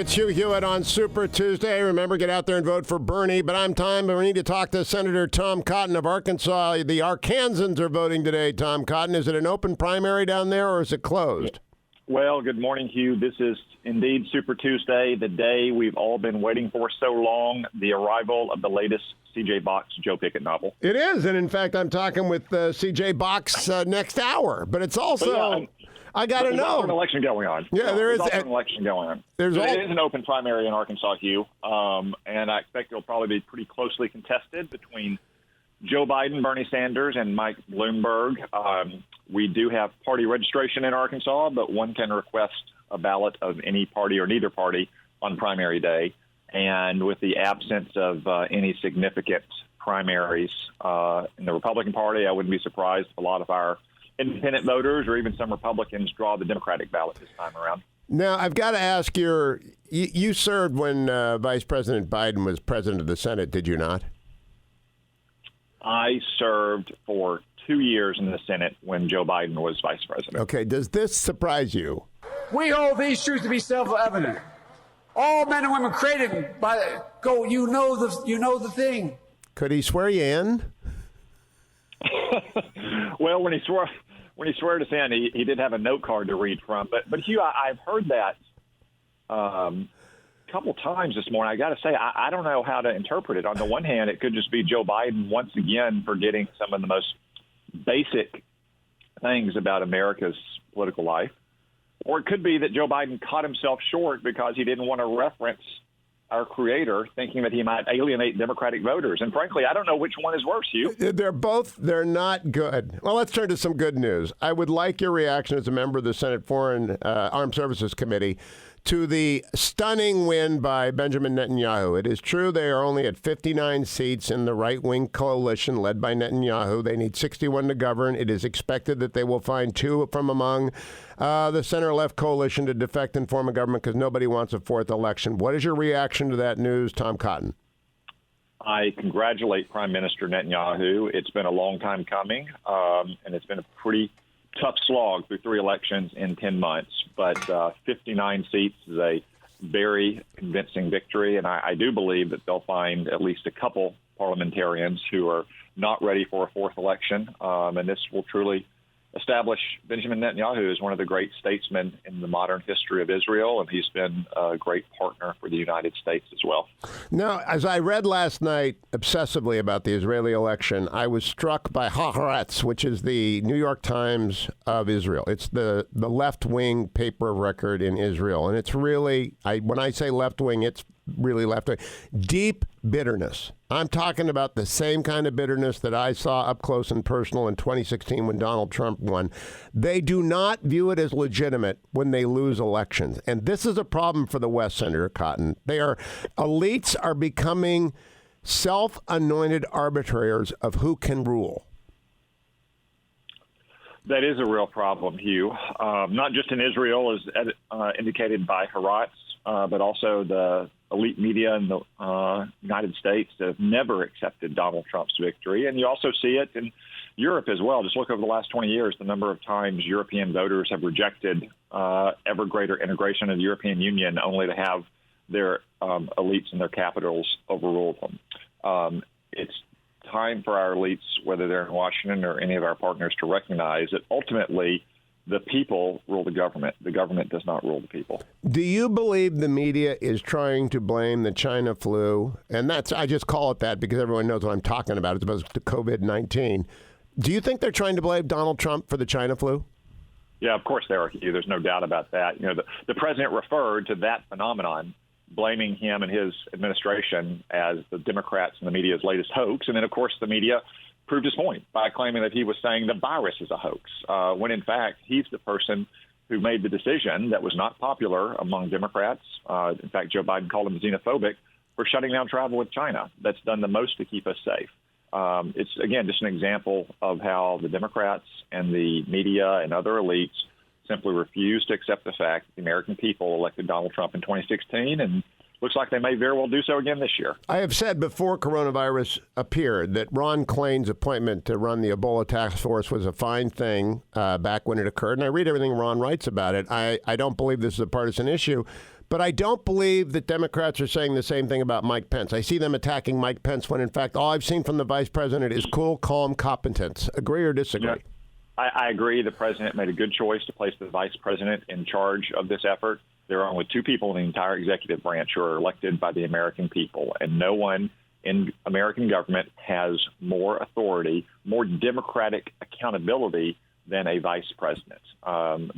It's Hugh Hewitt on Super Tuesday. Remember, get out there and vote for Bernie. But we need to talk to Senator Tom Cotton of Arkansas. The Arkansans are voting today, Tom Cotton. Is it an open primary down there, or is it closed? Well, good morning, Hugh. This is indeed Super Tuesday, the day we've all been waiting for so long, the arrival of the latest C.J. Box Joe Pickett novel. It is, and in fact, I'm talking with C.J. Box next hour. But it's also... I got to know. There's an election going on. Yeah, there is an election going on. It is an open primary in Arkansas, Hugh, and I expect it'll probably be pretty closely contested between Joe Biden, Bernie Sanders, and Mike Bloomberg. We do have party registration in Arkansas, but one can request a ballot of any party or neither party on primary day. And with the absence of any significant primaries in the Republican Party, I wouldn't be surprised if a lot of our independent voters or even some Republicans draw the Democratic ballot this time around. Now, I've got to ask you served when Vice President Biden was president of the Senate, did you not? I served for 2 years in the Senate when Joe Biden was vice president. Okay, does this surprise you? We hold these truths to be self-evident. All men and women created by you know the thing. Could he swear you in? Well, when he swore us in, he did have a note card to read from. But Hugh, I've heard that a couple times this morning. I got to say, I don't know how to interpret it. On the one hand, it could just be Joe Biden once again forgetting some of the most basic things about America's political life. Or it could be that Joe Biden caught himself short because he didn't want to reference our creator, thinking that he might alienate Democratic voters. And frankly, I don't know which one is worse, Hugh. They're not good. Well, let's turn to some good news. I would like your reaction as a member of the Senate Foreign Armed Services Committee to the stunning win by Benjamin Netanyahu. It is true they are only at 59 seats in the right-wing coalition led by Netanyahu. They need 61 to govern. It is expected that they will find two from among the center-left coalition to defect and form a government because nobody wants a fourth election. What is your reaction to that news, Tom Cotton? I congratulate Prime Minister Netanyahu. It's been a long time coming, and it's been a pretty tough slog through 3 elections in 10 months. But 59 seats is a very convincing victory, and I do believe that they'll find at least a couple parliamentarians who are not ready for a fourth election, and this will truly establish Benjamin Netanyahu as one of the great statesmen in the modern history of Israel, and he's been a great partner for the United States as well. Now, as I read last night obsessively about the Israeli election, I was struck by Haaretz, which is the New York Times of Israel. It's the left-wing paper of record in Israel, and it's really, when I say left-wing, it's really left-wing. Deep bitterness. I'm talking about the same kind of bitterness that I saw up close and personal in 2016 when Donald Trump won. They do not view it as legitimate when they lose elections. And this is a problem for the West, Senator Cotton. Elites are becoming self-anointed arbitrators of who can rule. That is a real problem, Hugh. Not just in Israel, as indicated by Haaretz, but also the elite media in the United States that have never accepted Donald Trump's victory. And you also see it in Europe as well. Just look over the last 20 years, the number of times European voters have rejected ever greater integration of the European Union only to have their elites in their capitals overrule them. It's time for our elites, whether they're in Washington or any of our partners, to recognize that ultimately the people rule the government. The government does not rule the people. Do you believe the media is trying to blame the China flu? And I just call it that because everyone knows what I'm talking about as opposed to COVID-19. Do you think they're trying to blame Donald Trump for the China flu? Yeah, of course they are. There's no doubt about that. The president referred to that phenomenon, blaming him and his administration as the Democrats and the media's latest hoax. And then, of course, the media proved his point by claiming that he was saying the virus is a hoax, when in fact he's the person who made the decision that was not popular among Democrats. In fact, Joe Biden called him xenophobic for shutting down travel with China. That's done the most to keep us safe. It's, again, just an example of how the Democrats and the media and other elites simply refuse to accept the fact that the American people elected Donald Trump in 2016, and looks like they may very well do so again this year. I have said before coronavirus appeared that Ron Klain's appointment to run the Ebola task force was a fine thing back when it occurred, and I read everything Ron writes about it. I don't believe this is a partisan issue, But I don't believe that Democrats are saying the same thing about Mike Pence. I see them attacking Mike Pence when, in fact, all I've seen from the vice president is cool, calm competence. Agree or disagree? Yeah. I agree. The president made a good choice to place the vice president in charge of this effort. There are only two people in the entire executive branch who are elected by the American people, and no one in American government has more authority, more democratic accountability than a vice president.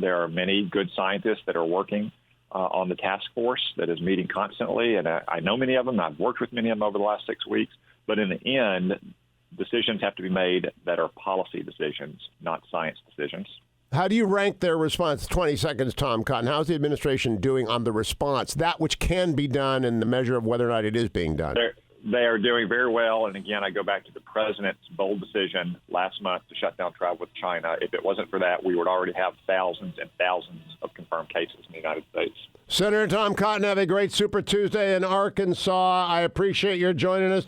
There are many good scientists that are working on the task force that is meeting constantly, and I know many of them. I've worked with many of them over the last 6 weeks. But in the end, decisions have to be made that are policy decisions, not science decisions. How do you rank their response? 20 seconds, Tom Cotton. How's the administration doing on the response, that which can be done and the measure of whether or not it is being done? They are doing very well. And again, I go back to the president's bold decision last month to shut down travel with China. If it wasn't for that, we would already have thousands and thousands of confirmed cases in the United States. Senator Tom Cotton, have a great Super Tuesday in Arkansas. I appreciate your joining us.